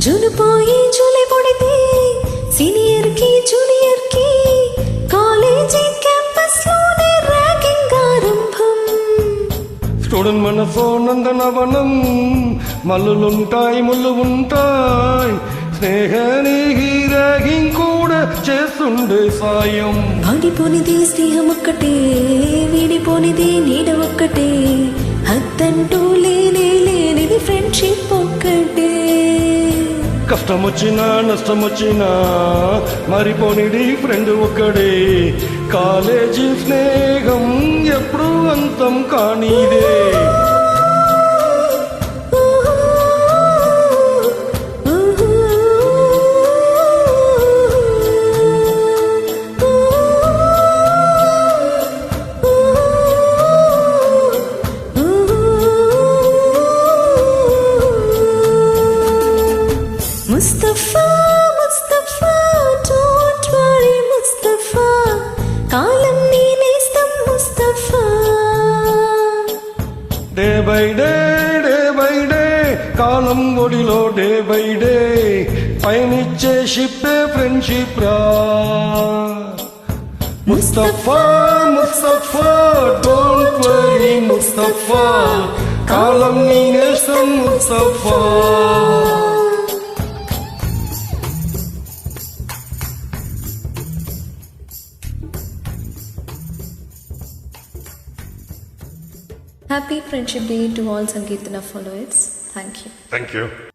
June పోయి July పొడితే senior కి junior కి కాలేజీ క్యాంపస్ లోనే ర్యాగింగ్ ఆరంభం. స్టూడెంట్ మనసో నందనవనం, మల్లులుంటాయి ముళ్ళు ఉంటాయి, స్నేహానికి ర్యాగింగ్ కూడా చేస్తుండే సాయం. ఆగిపోనిది స్నేహం ఒక్కటే, వీడిపోనిది నీడ ఒక్కటే, హద్దంటూ లేనిది ఫ్రెండ్షిప్ ఒక్కటే. కష్టం వచ్చినా నష్టం వచ్చినా మరిపోనిది ఫ్రెండ్ ఒక్కడే, కాలేజీ స్నేహం ఎప్పుడు అంతం కానిదే. ముస్తఫా ముస్తఫా డోంట్ వరీ ముస్తఫా, కాలం నేనేస్తాం ముస్తఫా. డే బై డే కాలం ఒడిలో డే బై డే పయనిచ్చే షిప్పే ఫ్రెండ్షిప్ రా. ముస్తఫా ముస్తఫా డోంట్ వరీ ముస్తఫా, కాలం నేనేస్తాం Mustafa. Happy Friendship Day to all Sankirtana followers. Thank you. Thank you.